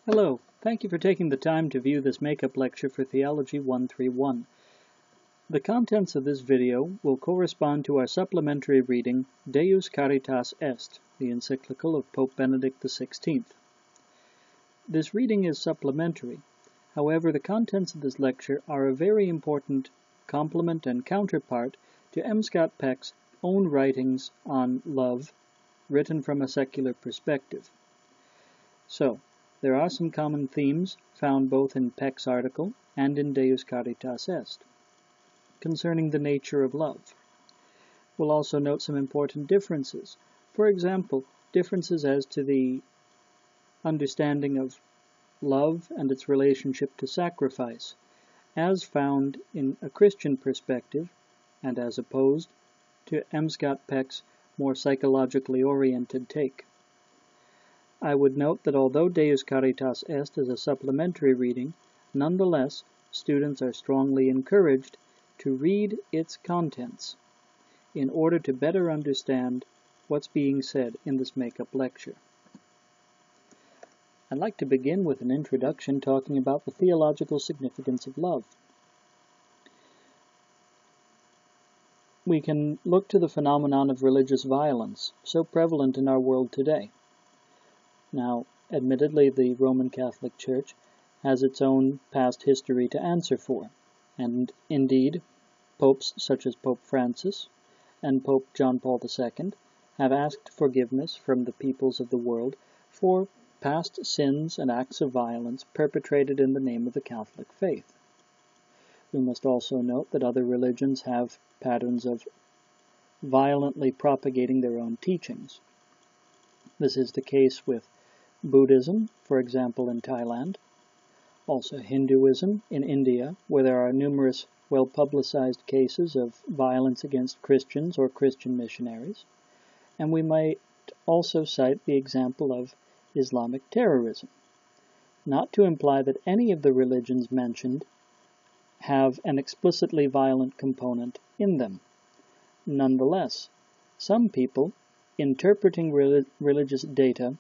Hello, thank you for taking the time to view this makeup lecture for Theology 131. The contents of this video will correspond to our supplementary reading, Deus Caritas Est, the encyclical of Pope Benedict XVI. This reading is supplementary. However, the contents of this lecture are a very important complement and counterpart to M. Scott Peck's own writings on love, written from a secular perspective. So, there are some common themes found both in Peck's article and in Deus Caritas Est concerning the nature of love. We'll also note some important differences. For example, differences as to the understanding of love and its relationship to sacrifice, as found in a Christian perspective and as opposed to M. Scott Peck's more psychologically oriented take. I would note that although Deus Caritas Est is a supplementary reading, nonetheless, students are strongly encouraged to read its contents in order to better understand what's being said in this makeup lecture. I'd like to begin with an introduction talking about the theological significance of love. We can look to the phenomenon of religious violence, so prevalent in our world today. Now, admittedly, the Roman Catholic Church has its own past history to answer for, and indeed, popes such as Pope Francis and Pope John Paul II have asked forgiveness from the peoples of the world for past sins and acts of violence perpetrated in the name of the Catholic faith. We must also note that other religions have patterns of violently propagating their own teachings. This is the case with Buddhism, for example, in Thailand, also Hinduism in India, where there are numerous well-publicized cases of violence against Christians or Christian missionaries, and we might also cite the example of Islamic terrorism, not to imply that any of the religions mentioned have an explicitly violent component in them. Nonetheless, some people, interpreting religious data,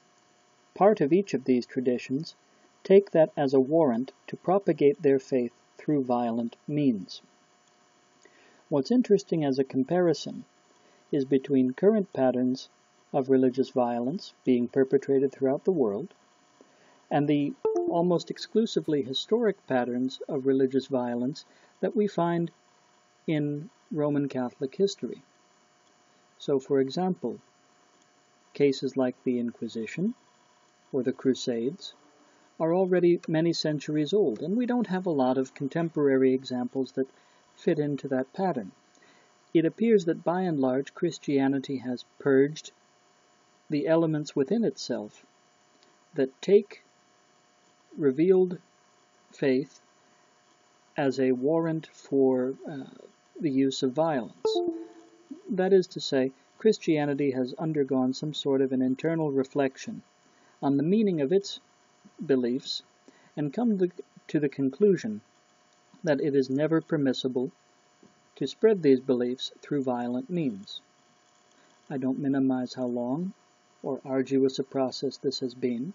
part of each of these traditions, take that as a warrant to propagate their faith through violent means. What's interesting as a comparison is between current patterns of religious violence being perpetrated throughout the world and the almost exclusively historic patterns of religious violence that we find in Roman Catholic history. So, for example, cases like the Inquisition or the Crusades are already many centuries old, and we don't have a lot of contemporary examples that fit into that pattern. It appears that by and large Christianity has purged the elements within itself that take revealed faith as a warrant for the use of violence. That is to say, Christianity has undergone some sort of an internal reflection on the meaning of its beliefs and come to the conclusion that it is never permissible to spread these beliefs through violent means. I don't minimize how long or arduous a process this has been,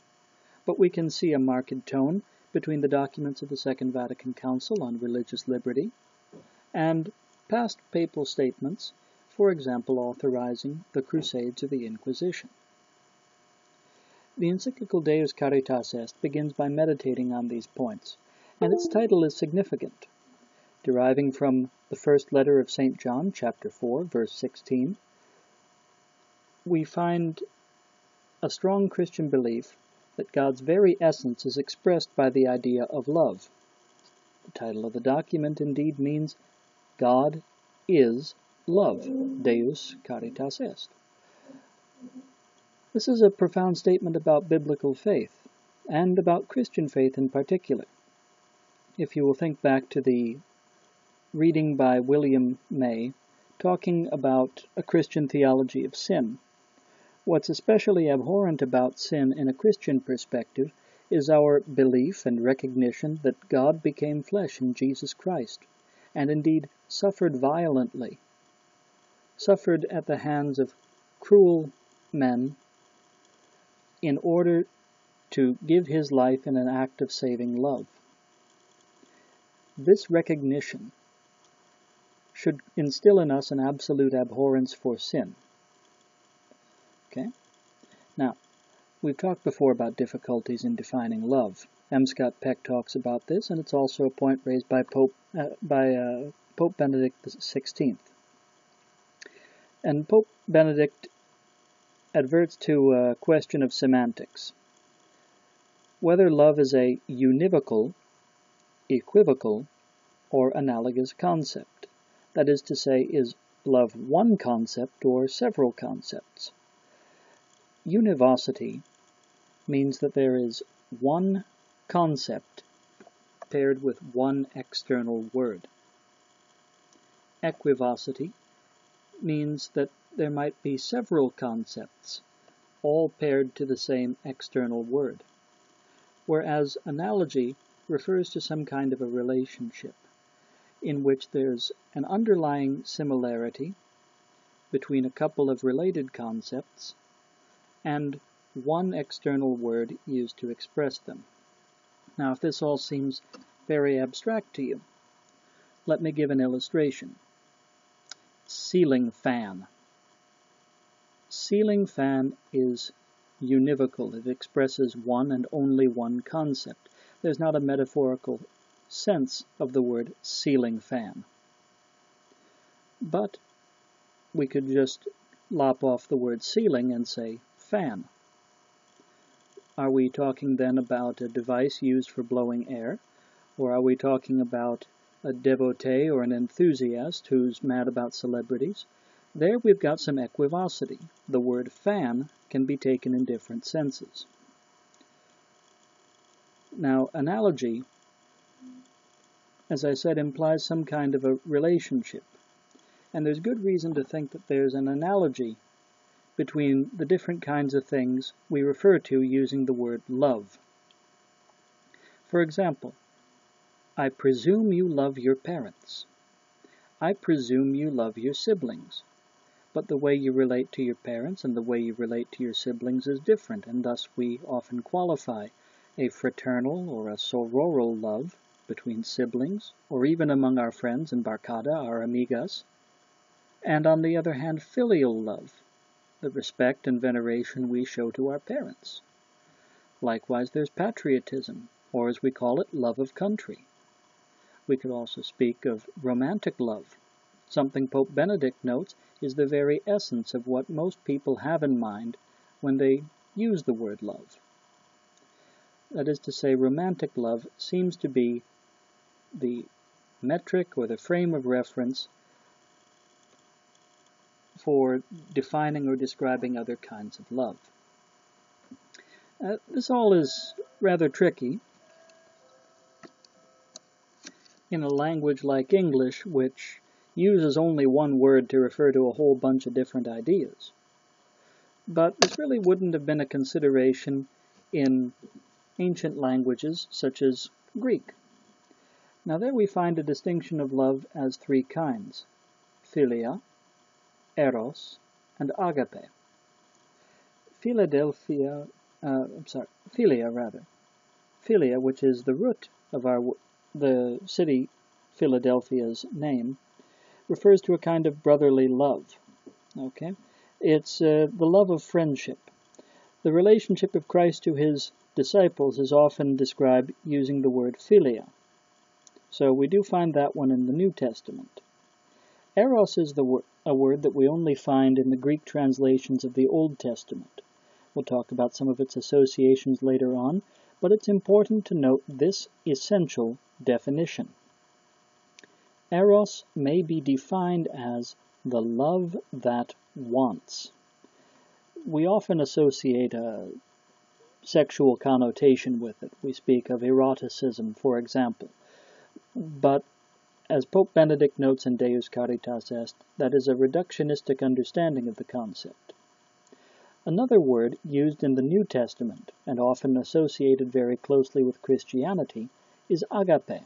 but we can see a marked tone between the documents of the Second Vatican Council on religious liberty and past papal statements, for example, authorizing the Crusades or the Inquisition. The encyclical Deus Caritas Est begins by meditating on these points, and its title is significant. Deriving from the first letter of St. John, chapter 4, verse 16, we find a strong Christian belief that God's very essence is expressed by the idea of love. The title of the document indeed means God is love, Deus Caritas Est. This is a profound statement about biblical faith, and about Christian faith in particular. If you will think back to the reading by William May, talking about a Christian theology of sin, what's especially abhorrent about sin in a Christian perspective is our belief and recognition that God became flesh in Jesus Christ, and indeed suffered violently, suffered at the hands of cruel men in order to give his life in an act of saving love. This recognition should instill in us an absolute abhorrence for sin. Okay? Now, we've talked before about difficulties in defining love. M. Scott Peck talks about this, and it's also a point raised by Pope Benedict XVI. And Pope Benedict adverts to a question of semantics. Whether love is a univocal, equivocal, or analogous concept. That is to say, is love one concept or several concepts? Univocity means that there is one concept paired with one external word. Equivocity means that there might be several concepts, all paired to the same external word, whereas analogy refers to some kind of a relationship in which there's an underlying similarity between a couple of related concepts and one external word used to express them. Now, if this all seems very abstract to you, let me give an illustration. Ceiling fan. Ceiling fan is univocal. It expresses one and only one concept. There's not a metaphorical sense of the word ceiling fan. But we could just lop off the word ceiling and say fan. Are we talking then about a device used for blowing air? Or are we talking about a devotee or an enthusiast who's mad about celebrities? There we've got some equivocity. The word fan can be taken in different senses. Now, analogy, as I said, implies some kind of a relationship. And there's good reason to think that there's an analogy between the different kinds of things we refer to using the word love. For example, I presume you love your parents. I presume you love your siblings. But the way you relate to your parents and the way you relate to your siblings is different, and thus we often qualify a fraternal or a sororal love between siblings, or even among our friends in Barcada, our amigas, and on the other hand, filial love, the respect and veneration we show to our parents. Likewise, there's patriotism, or as we call it, love of country. We could also speak of romantic love. Something Pope Benedict notes is the very essence of what most people have in mind when they use the word love. That is to say, romantic love seems to be the metric or the frame of reference for defining or describing other kinds of love. This all is rather tricky in a language like English, which uses only one word to refer to a whole bunch of different ideas. But this really wouldn't have been a consideration in ancient languages such as Greek. Now there we find a distinction of love as three kinds: philia, eros, and agape. Philia, which is the root of the city Philadelphia's name, refers to a kind of brotherly love. Okay, it's the love of friendship. The relationship of Christ to his disciples is often described using the word philia. So we do find that one in the New Testament. Eros is a word that we only find in the Greek translations of the Old Testament. We'll talk about some of its associations later on, but it's important to note this essential definition. Eros may be defined as the love that wants. We often associate a sexual connotation with it. We speak of eroticism, for example. But as Pope Benedict notes in Deus Caritas Est, that is a reductionistic understanding of the concept. Another word used in the New Testament, and often associated very closely with Christianity, is agape,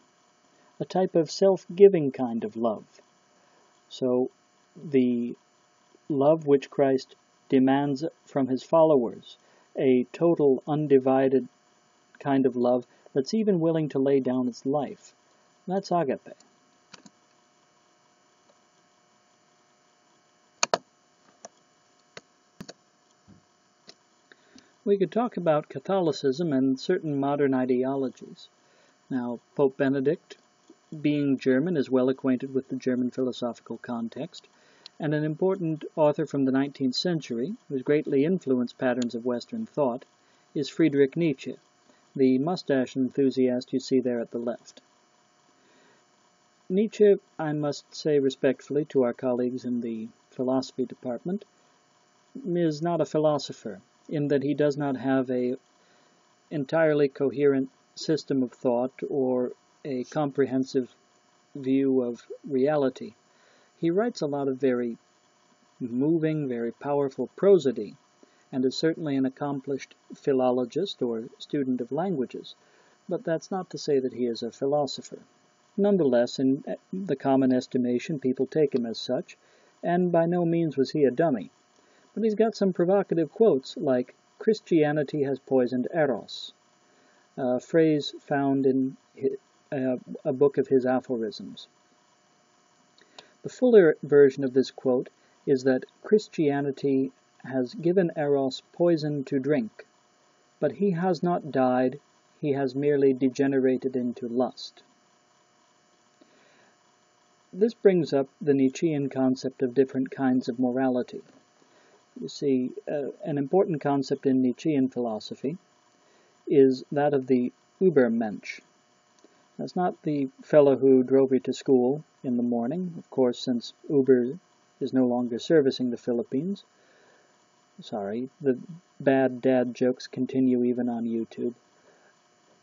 a type of self-giving kind of love. So the love which Christ demands from his followers, a total, undivided kind of love that's even willing to lay down its life. That's agape. We could talk about Catholicism and certain modern ideologies. Now, Pope Benedict, being German, is well acquainted with the German philosophical context, and an important author from the 19th century, who has greatly influenced patterns of Western thought, is Friedrich Nietzsche, the mustache enthusiast you see there at the left. Nietzsche, I must say respectfully to our colleagues in the philosophy department, is not a philosopher, in that he does not have an entirely coherent system of thought or a comprehensive view of reality. He writes a lot of very moving, very powerful prosody, and is certainly an accomplished philologist or student of languages, but that's not to say that he is a philosopher. Nonetheless, in the common estimation, people take him as such, and by no means was he a dummy. But he's got some provocative quotes like, "Christianity has poisoned Eros," a phrase found in a book of his aphorisms. The fuller version of this quote is that Christianity has given Eros poison to drink, but he has not died, he has merely degenerated into lust. This brings up the Nietzschean concept of different kinds of morality. You see, an important concept in Nietzschean philosophy is that of the Übermensch. That's not the fellow who drove you to school in the morning, of course, since Uber is no longer servicing the Philippines. Sorry, the bad dad jokes continue even on YouTube.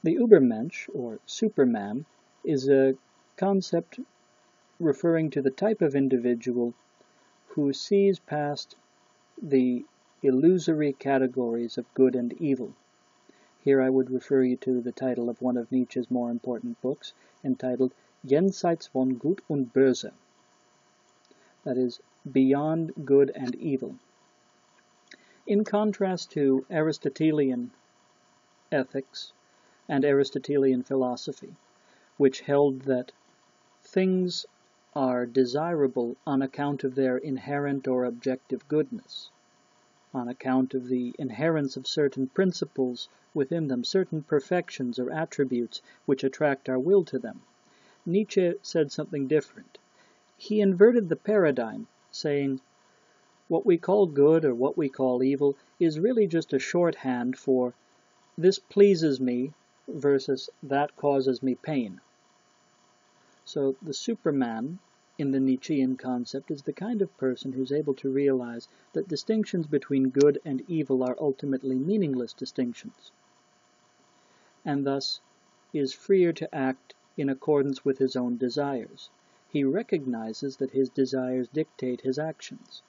The Übermensch, or Superman, is a concept referring to the type of individual who sees past the illusory categories of good and evil. Here I would refer you to the title of one of Nietzsche's more important books, entitled Jenseits von Gut und Böse. That is, Beyond Good and Evil. In contrast to Aristotelian ethics and Aristotelian philosophy, which held that things are desirable on account of their inherent or objective goodness, on account of the inherence of certain principles within them, certain perfections or attributes which attract our will to them. Nietzsche said something different. He inverted the paradigm, saying, what we call good or what we call evil is really just a shorthand for this pleases me versus that causes me pain. So the Superman in the Nietzschean concept is the kind of person who's able to realize that distinctions between good and evil are ultimately meaningless distinctions, and thus is freer to act in accordance with his own desires. He recognizes that his desires dictate his actions.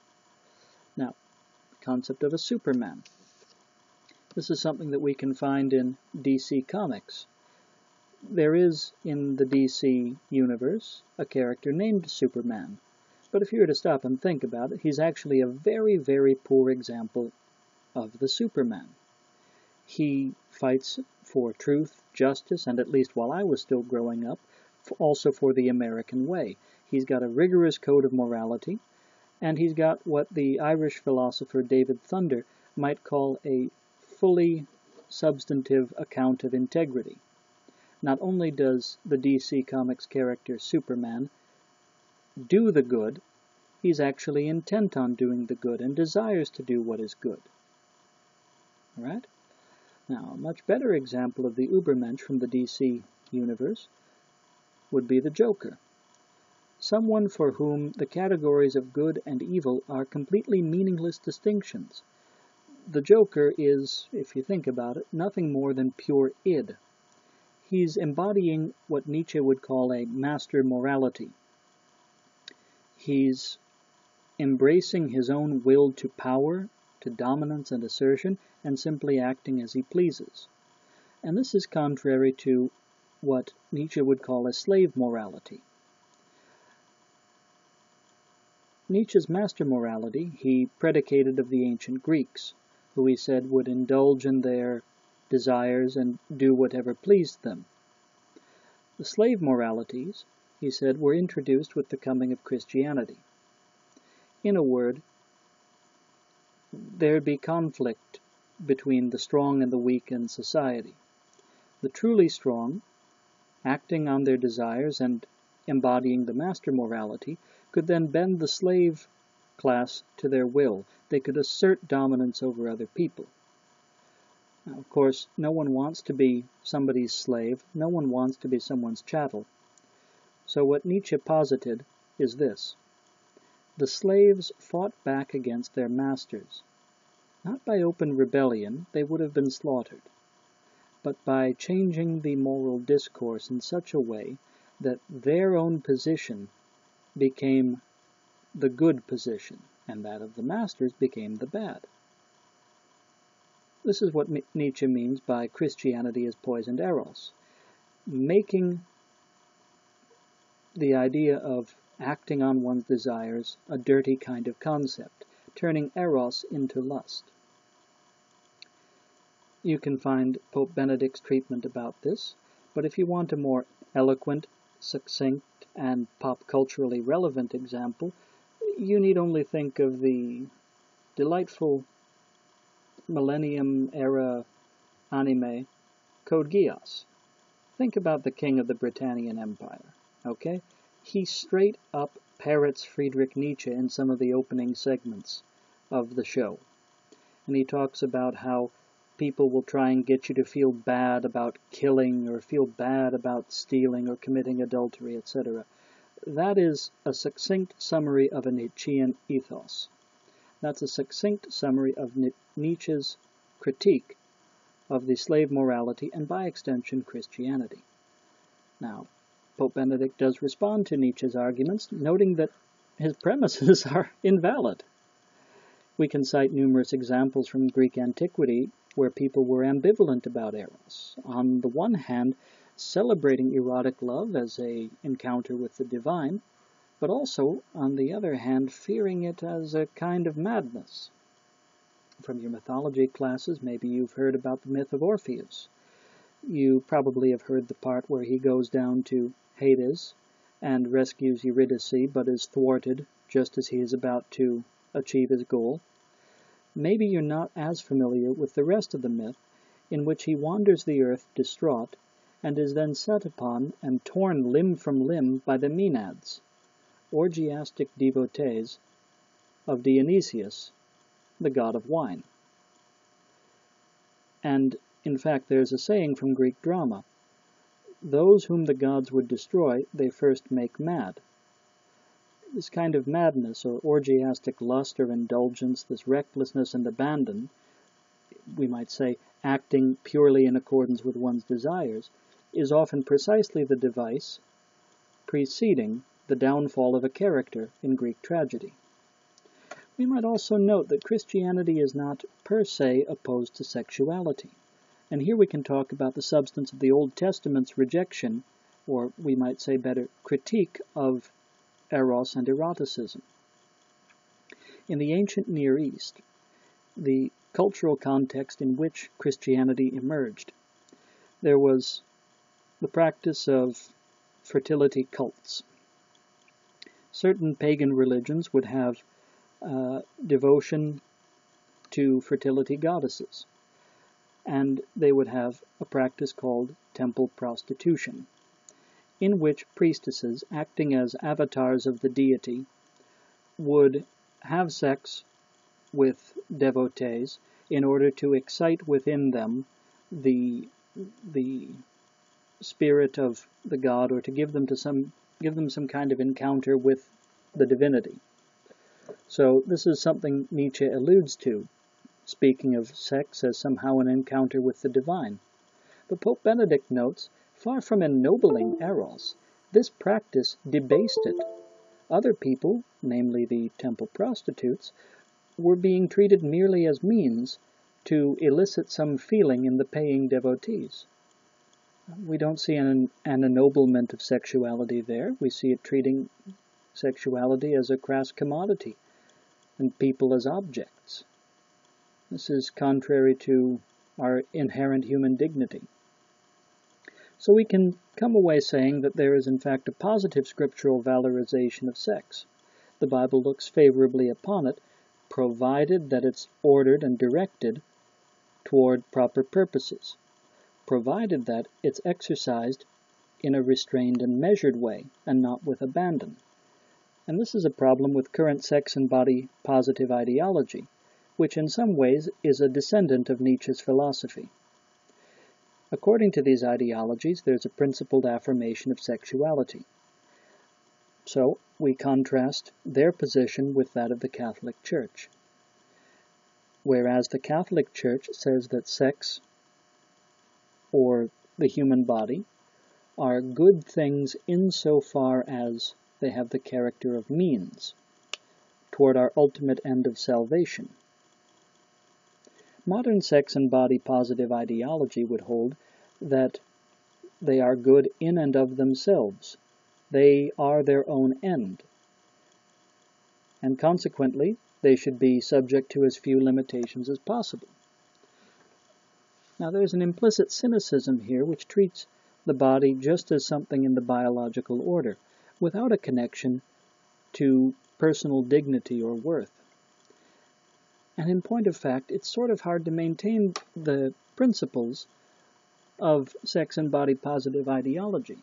Now, the concept of a Superman. This is something that we can find in DC Comics. There is, in the DC universe, a character named Superman. But if you were to stop and think about it, he's actually a very, very poor example of the Superman. He fights for truth, justice, and at least while I was still growing up, also for the American way. He's got a rigorous code of morality, and he's got what the Irish philosopher David Thunder might call a fully substantive account of integrity. Not only does the DC Comics character Superman do the good, he's actually intent on doing the good and desires to do what is good. All right? Now, a much better example of the Übermensch from the DC universe would be the Joker. Someone for whom the categories of good and evil are completely meaningless distinctions. The Joker is, if you think about it, nothing more than pure id. He's embodying what Nietzsche would call a master morality. He's embracing his own will to power, to dominance and assertion, and simply acting as he pleases. And this is contrary to what Nietzsche would call a slave morality. Nietzsche's master morality he predicated of the ancient Greeks, who he said would indulge in their desires and do whatever pleased them. The slave moralities, he said, were introduced with the coming of Christianity. In a word, there'd be conflict between the strong and the weak in society. The truly strong, acting on their desires and embodying the master morality, could then bend the slave class to their will. They could assert dominance over other people. Now, of course, no one wants to be somebody's slave. No one wants to be someone's chattel. So what Nietzsche posited is this. The slaves fought back against their masters. Not by open rebellion, they would have been slaughtered, but by changing the moral discourse in such a way that their own position became the good position, and that of the masters became the bad. This is what Nietzsche means by Christianity as poisoned eros, making the idea of acting on one's desires a dirty kind of concept, turning eros into lust. You can find Pope Benedict's treatment about this, but if you want a more eloquent, succinct, and pop-culturally relevant example, you need only think of the delightful Millennium-era anime Code Geass. Think about the king of the Britannian Empire, okay? He straight up parrots Friedrich Nietzsche in some of the opening segments of the show. And he talks about how people will try and get you to feel bad about killing or feel bad about stealing or committing adultery, etc. That is a succinct summary of a Nietzschean ethos. That's a succinct summary of Nietzsche's critique of the slave morality and, by extension, Christianity. Now, Pope Benedict does respond to Nietzsche's arguments, noting that his premises are invalid. We can cite numerous examples from Greek antiquity where people were ambivalent about eros. On the one hand, celebrating erotic love as an encounter with the divine, but also, on the other hand, fearing it as a kind of madness. From your mythology classes, maybe you've heard about the myth of Orpheus. You probably have heard the part where he goes down to Hades and rescues Eurydice, but is thwarted just as he is about to achieve his goal. Maybe you're not as familiar with the rest of the myth, in which he wanders the earth distraught, and is then set upon and torn limb from limb by the Maenads, orgiastic devotees of Dionysius, the god of wine. And, in fact, there's a saying from Greek drama, those whom the gods would destroy, they first make mad. This kind of madness or orgiastic lust or indulgence, this recklessness and abandon, we might say acting purely in accordance with one's desires, is often precisely the device preceding the downfall of a character in Greek tragedy. We might also note that Christianity is not per se opposed to sexuality. And here we can talk about the substance of the Old Testament's rejection, or we might say better, critique of eros and eroticism. In the ancient Near East, the cultural context in which Christianity emerged, there was the practice of fertility cults. Certain pagan religions would have devotion to fertility goddesses, and they would have a practice called temple prostitution, in which priestesses, acting as avatars of the deity, would have sex with devotees in order to excite within them the spirit of the god, or to give them some kind of encounter with the divinity. So this is something Nietzsche alludes to, speaking of sex as somehow an encounter with the divine. But Pope Benedict notes, far from ennobling eros, this practice debased it. Other people, namely the temple prostitutes, were being treated merely as means to elicit some feeling in the paying devotees. We don't see an ennoblement of sexuality there. We see it treating sexuality as a crass commodity and people as objects. This is contrary to our inherent human dignity. So we can come away saying that there is in fact a positive scriptural valorization of sex. The Bible looks favorably upon it, provided that it's ordered and directed toward proper purposes, provided that it's exercised in a restrained and measured way, and not with abandon. And this is a problem with current sex and body positive ideology, which in some ways is a descendant of Nietzsche's philosophy. According to these ideologies, there's a principled affirmation of sexuality. So we contrast their position with that of the Catholic Church. Whereas the Catholic Church says that sex, or the human body, are good things insofar as they have the character of means toward our ultimate end of salvation. Modern sex and body positive ideology would hold that they are good in and of themselves. They are their own end. And consequently, they should be subject to as few limitations as possible. Now there's an implicit cynicism here which treats the body just as something in the biological order, without a connection to personal dignity or worth. And in point of fact, it's sort of hard to maintain the principles of sex and body positive ideology.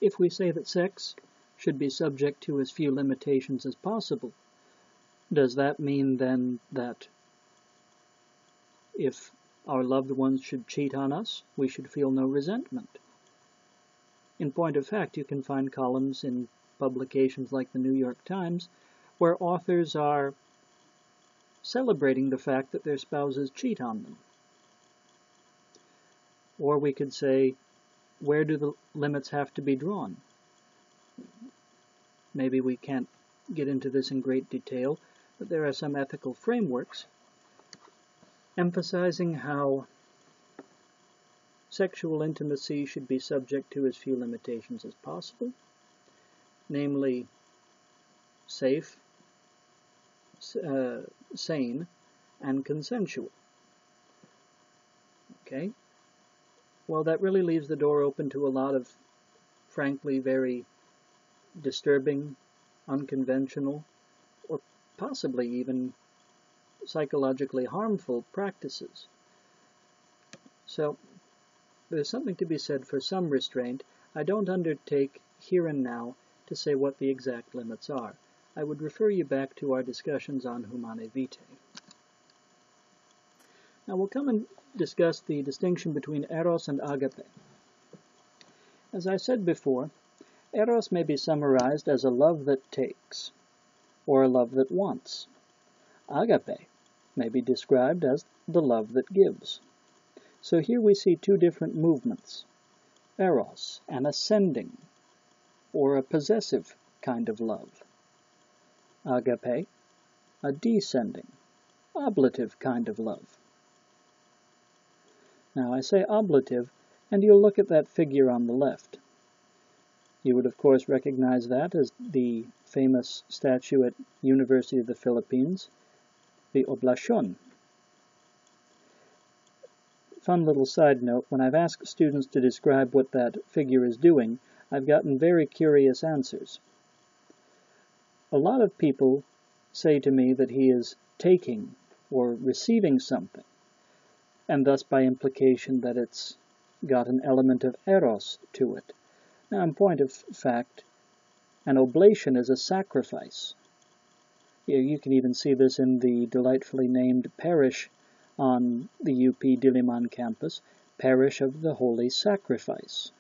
If we say that sex should be subject to as few limitations as possible, does that mean then that if our loved ones should cheat on us, we should feel no resentment? In point of fact, you can find columns in publications like the New York Times where authors are celebrating the fact that their spouses cheat on them. Or we could say, where do the limits have to be drawn? Maybe we can't get into this in great detail, but there are some ethical frameworks emphasizing how sexual intimacy should be subject to as few limitations as possible, namely safe, sane, and consensual. Okay? Well, that really leaves the door open to a lot of, frankly, very disturbing, unconventional, or possibly even psychologically harmful practices. So, there's something to be said for some restraint. I don't undertake here and now to say what the exact limits are. I would refer you back to our discussions on Humanae Vitae. Now we'll come and discuss the distinction between eros and agape. As I said before, eros may be summarized as a love that takes, or a love that wants. Agape may be described as the love that gives. So here we see two different movements. Eros, an ascending, or a possessive kind of love. Agape, a descending, oblative kind of love. Now I say oblative, and you'll look at that figure on the left. You would of course recognize that as the famous statue at University of the Philippines, the Oblation. Fun little side note, when I've asked students to describe what that figure is doing, I've gotten very curious answers. A lot of people say to me that he is taking or receiving something, and thus by implication that it's got an element of eros to it. Now, in point of fact, an oblation is a sacrifice. You can even see this in the delightfully named parish on the UP Diliman campus, Parish of the Holy Sacrifice.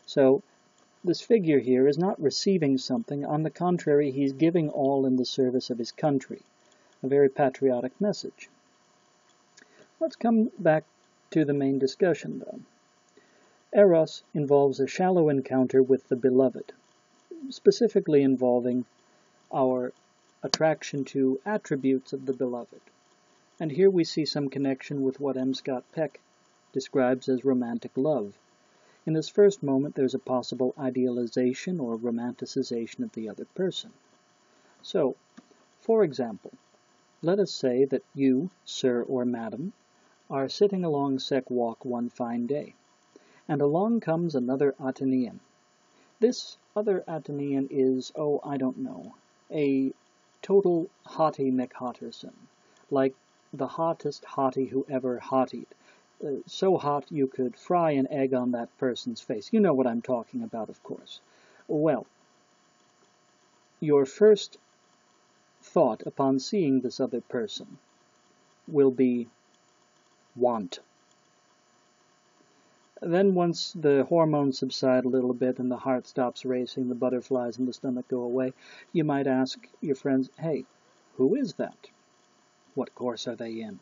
So, this figure here is not receiving something. On the contrary, he's giving all in the service of his country. A very patriotic message. Let's come back to the main discussion, though. Eros involves a shallow encounter with the beloved, specifically involving our attraction to attributes of the beloved. And here we see some connection with what M. Scott Peck describes as romantic love. In this first moment, there's a possible idealization or romanticization of the other person. So, for example, let us say that you, sir or madam, are sitting along Sec Walk one fine day, and along comes another Atenean. This other Atenean is, I don't know, a total hottie McHotterson, like the hottest hottie who ever hottied. So hot you could fry an egg on that person's face. You know what I'm talking about, of course. Well, your first thought upon seeing this other person will be want. Then once the hormones subside a little bit and the heart stops racing, the butterflies in the stomach go away, you might ask your friends, hey, who is that? What course are they in?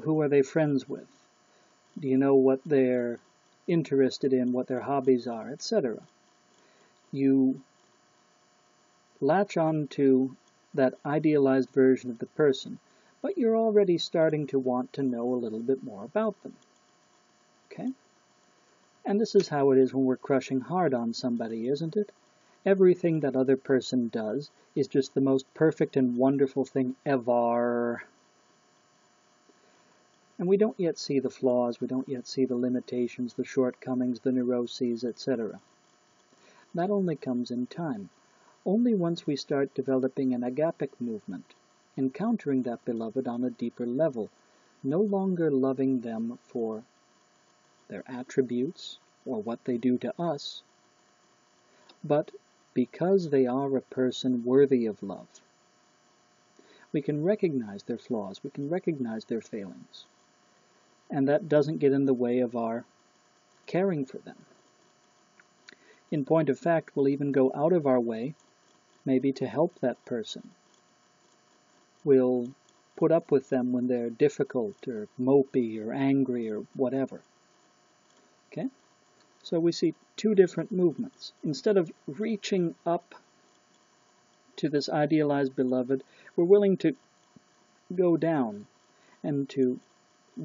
Who are they friends with? Do you know what they're interested in, what their hobbies are, etc.? You latch on to that idealized version of the person, but you're already starting to want to know a little bit more about them. Okay? And this is how it is when we're crushing hard on somebody, isn't it? Everything that other person does is just the most perfect and wonderful thing ever. And we don't yet see the flaws, we don't yet see the limitations, the shortcomings, the neuroses, etc. That only comes in time. Only once we start developing an agapic movement, encountering that beloved on a deeper level, no longer loving them for their attributes or what they do to us, but because they are a person worthy of love. We can recognize their flaws, we can recognize their failings, and that doesn't get in the way of our caring for them. In point of fact, we'll even go out of our way, maybe to help that person. We'll put up with them when they're difficult or mopey or angry or whatever. Okay? So we see two different movements. Instead of reaching up to this idealized beloved, we're willing to go down and to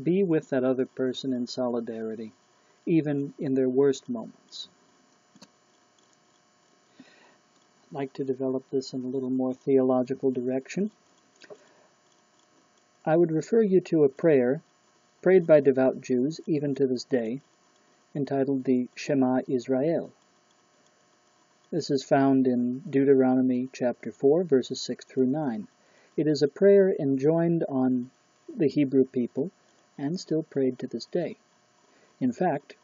be with that other person in solidarity, even in their worst moments. I'd like to develop this in a little more theological direction. I would refer you to a prayer prayed by devout Jews, even to this day, entitled the Shema Israel. This is found in Deuteronomy chapter 4, verses 6 through 9. It is a prayer enjoined on the Hebrew people and still prayed to this day. In fact,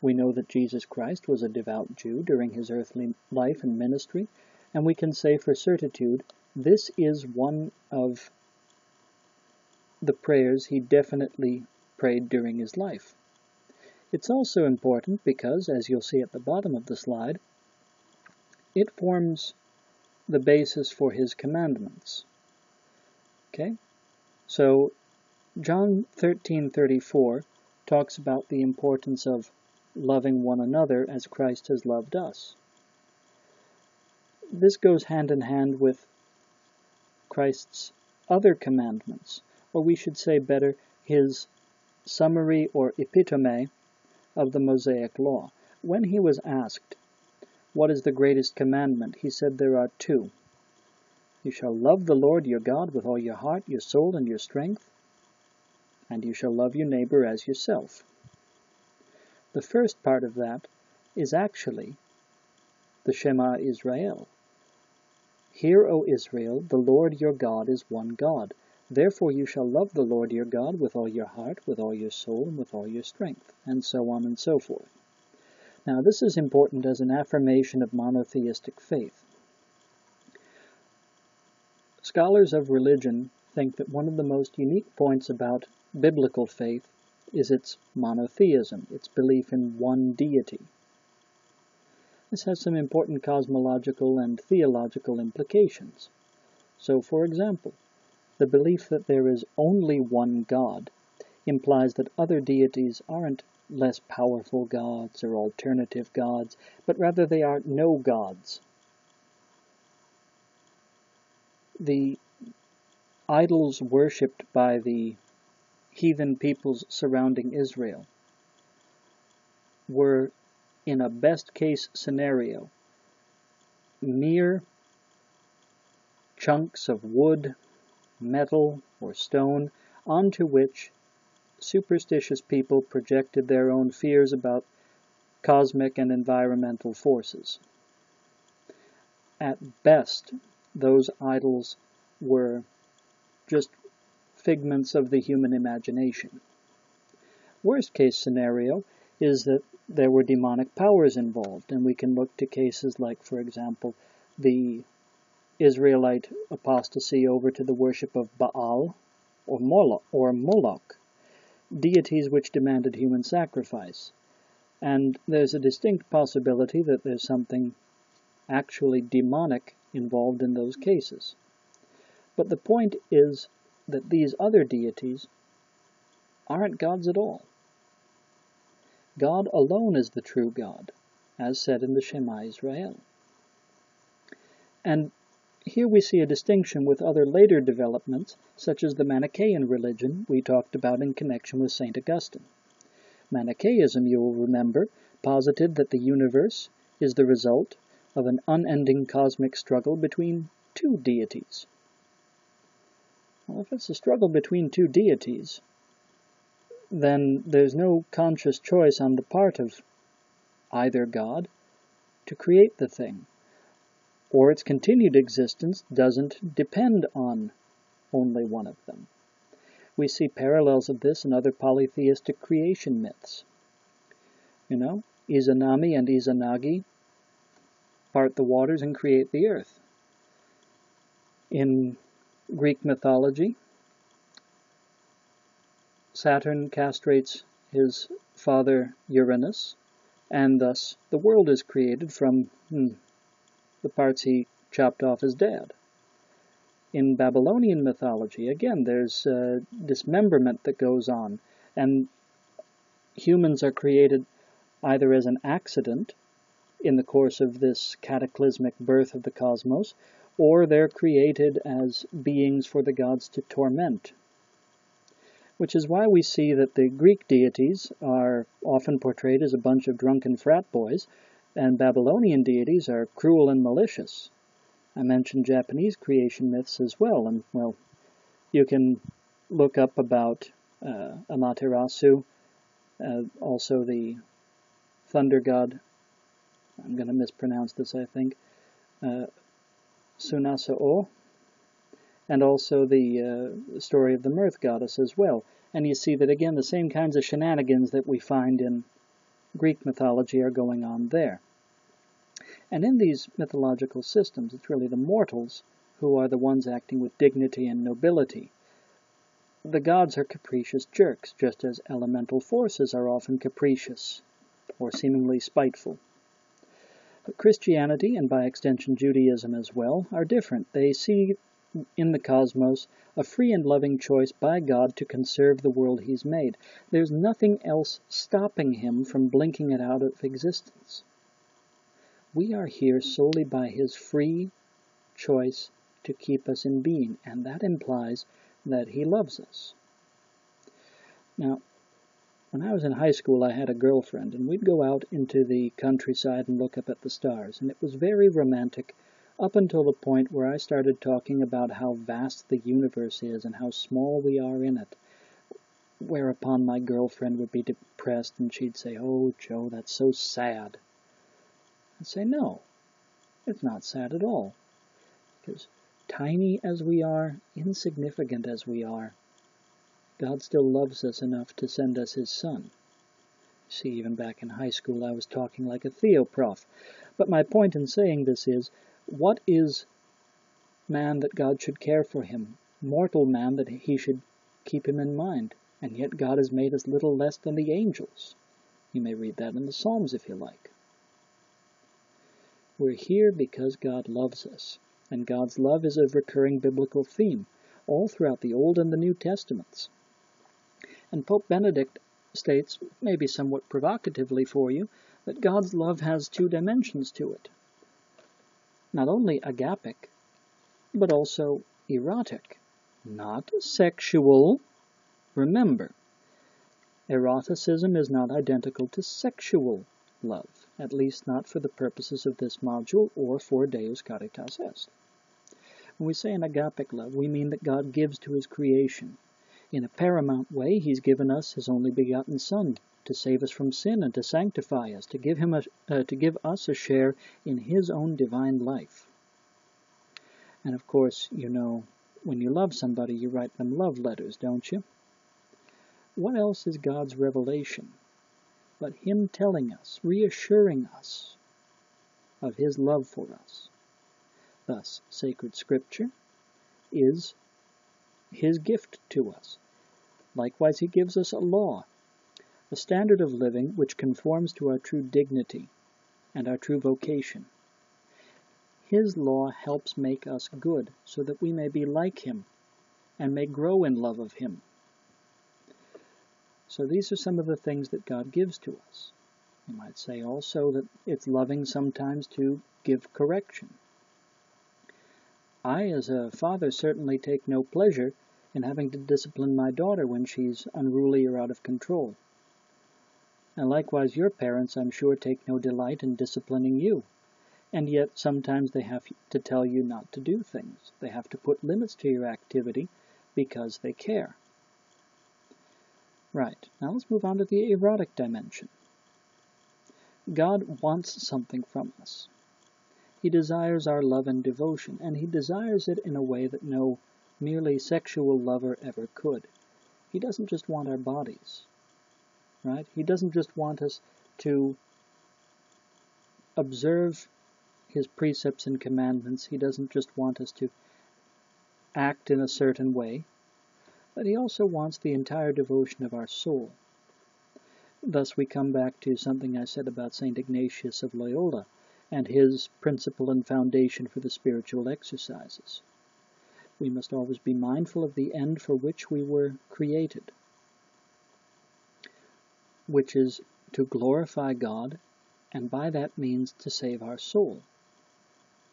we know that Jesus Christ was a devout Jew during his earthly life and ministry, and we can say for certitude this is one of the prayers he definitely prayed during his life. It's also important because, as you'll see at the bottom of the slide, it forms the basis for his commandments. Okay? So, John 13:34 talks about the importance of loving one another as Christ has loved us. This goes hand in hand with Christ's other commandments, or we should say better, his summary or epitome of the Mosaic Law. When he was asked, what is the greatest commandment? He said there are two. You shall love the Lord your God with all your heart, your soul, and your strength, and you shall love your neighbor as yourself. The first part of that is actually the Shema Israel. Hear, O Israel, the Lord your God is one God. Therefore you shall love the Lord your God with all your heart, with all your soul, and with all your strength, and so on and so forth. Now this is important as an affirmation of monotheistic faith. Scholars of religion think that one of the most unique points about biblical faith is its monotheism, its belief in one deity. This has some important cosmological and theological implications. So, for example, the belief that there is only one God implies that other deities aren't less powerful gods or alternative gods, but rather they are no gods. The idols worshipped by the heathen peoples surrounding Israel were, in a best-case scenario, mere chunks of wood, metal, or stone onto which superstitious people projected their own fears about cosmic and environmental forces. At best, those idols were just figments of the human imagination. Worst case scenario is that there were demonic powers involved, and we can look to cases like, for example, the Israelite apostasy over to the worship of Baal or Moloch, deities which demanded human sacrifice. And there's a distinct possibility that there's something actually demonic involved in those cases. But the point is that these other deities aren't gods at all. God alone is the true God, as said in the Shema Israel. And here we see a distinction with other later developments, such as the Manichaean religion we talked about in connection with St. Augustine. Manichaeism, you will remember, posited that the universe is the result of an unending cosmic struggle between two deities. Well, if it's a struggle between two deities, then there's no conscious choice on the part of either God to create the thing, or its continued existence doesn't depend on only one of them. We see parallels of this in other polytheistic creation myths. Izanami and Izanagi part the waters and create the earth. In Greek mythology, Saturn castrates his father Uranus, and thus the world is created from the parts he chopped off his dad. In Babylonian mythology, again, there's dismemberment that goes on, and humans are created either as an accident in the course of this cataclysmic birth of the cosmos, or they're created as beings for the gods to torment. Which is why we see that the Greek deities are often portrayed as a bunch of drunken frat boys, and Babylonian deities are cruel and malicious. I mentioned Japanese creation myths as well, and, well, you can look up about Amaterasu, also the thunder god, I'm going to mispronounce this, I think, Sunasao, and also the story of the mirth goddess as well. And you see that, again, the same kinds of shenanigans that we find in Greek mythology are going on there. And in these mythological systems, it's really the mortals who are the ones acting with dignity and nobility. The gods are capricious jerks, just as elemental forces are often capricious or seemingly spiteful. But Christianity, and by extension Judaism as well, are different. They see in the cosmos a free and loving choice by God to conserve the world He's made. There's nothing else stopping Him from blinking it out of existence. We are here solely by His free choice to keep us in being, and that implies that He loves us. Now, when I was in high school, I had a girlfriend, and we'd go out into the countryside and look up at the stars, and it was very romantic up until the point where I started talking about how vast the universe is and how small we are in it, whereupon my girlfriend would be depressed and she'd say, "Oh, Joe, that's so sad." I'd say, no, it's not sad at all, because tiny as we are, insignificant as we are, God still loves us enough to send us His Son. See, even back in high school I was talking like a theoprof. But my point in saying this is, what is man that God should care for him? Mortal man that He should keep him in mind. And yet God has made us little less than the angels. You may read that in the Psalms if you like. We're here because God loves us. And God's love is a recurring biblical theme, all throughout the Old and the New Testaments. And Pope Benedict states, maybe somewhat provocatively for you, that God's love has two dimensions to it. Not only agapic, but also erotic, not sexual. Remember, eroticism is not identical to sexual love, at least not for the purposes of this module or for Deus Caritas Est. When we say an agapic love, we mean that God gives to His creation. In a paramount way, he's given us his only begotten Son to save us from sin and to sanctify us, to give us a share in his own divine life. And of course, you know, when you love somebody, you write them love letters, don't you? What else is God's revelation but him telling us, reassuring us of his love for us? Thus, sacred scripture is his gift to us. Likewise, he gives us a law, a standard of living which conforms to our true dignity and our true vocation. His law helps make us good so that we may be like him and may grow in love of him. So these are some of the things that God gives to us. You might say also that it's loving sometimes to give correction. I, as a father, certainly take no pleasure in having to discipline my daughter when she's unruly or out of control. And likewise, your parents, I'm sure, take no delight in disciplining you. And yet, sometimes they have to tell you not to do things. They have to put limits to your activity because they care. Right, now let's move on to the erotic dimension. God wants something from us. He desires our love and devotion, and he desires it in a way that no merely sexual lover ever could. He doesn't just want our bodies, right? He doesn't just want us to observe his precepts and commandments. He doesn't just want us to act in a certain way, but he also wants the entire devotion of our soul. Thus we come back to something I said about St. Ignatius of Loyola and his principle and foundation for the spiritual exercises. We must always be mindful of the end for which we were created, which is to glorify God, and by that means to save our soul.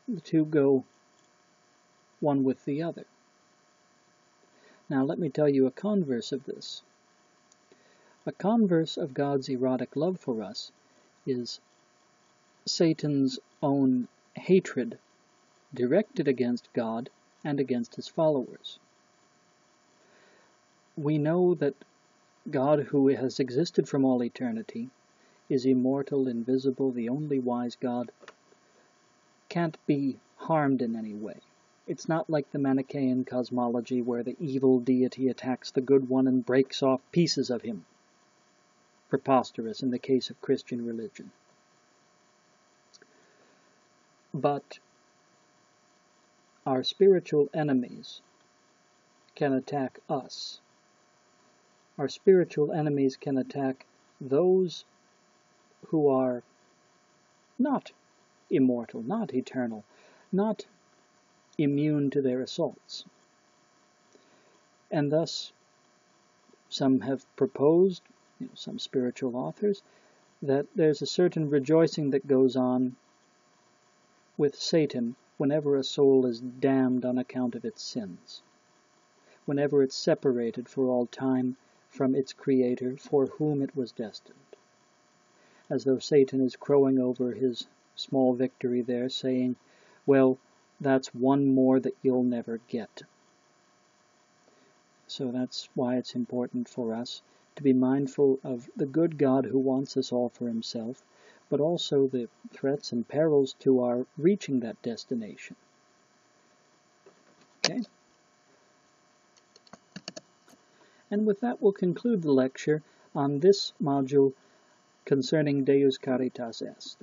The two go one with the other. Now let me tell you a converse of this. A converse of God's erotic love for us is Satan's own hatred directed against God and against his followers. We know that God, who has existed from all eternity, is immortal, invisible, the only wise God, can't be harmed in any way. It's not like the Manichaean cosmology where the evil deity attacks the good one and breaks off pieces of him. Preposterous in the case of Christian religion. But our spiritual enemies can attack us. Our spiritual enemies can attack those who are not immortal, not eternal, not immune to their assaults. And thus, some have proposed, some spiritual authors, that there's a certain rejoicing that goes on with Satan whenever a soul is damned on account of its sins, whenever it's separated for all time from its Creator for whom it was destined. As though Satan is crowing over his small victory there, saying, well, that's one more that you'll never get. So that's why it's important for us to be mindful of the good God who wants us all for himself, but also the threats and perils to our reaching that destination. Okay? And with that, we'll conclude the lecture on this module concerning Deus Caritas Est.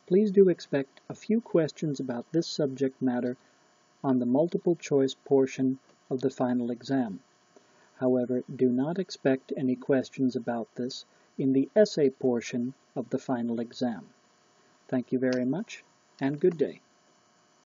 Please do expect a few questions about this subject matter on the multiple choice portion of the final exam. However, do not expect any questions about this in the essay portion of the final exam. Thank you very much, and good day.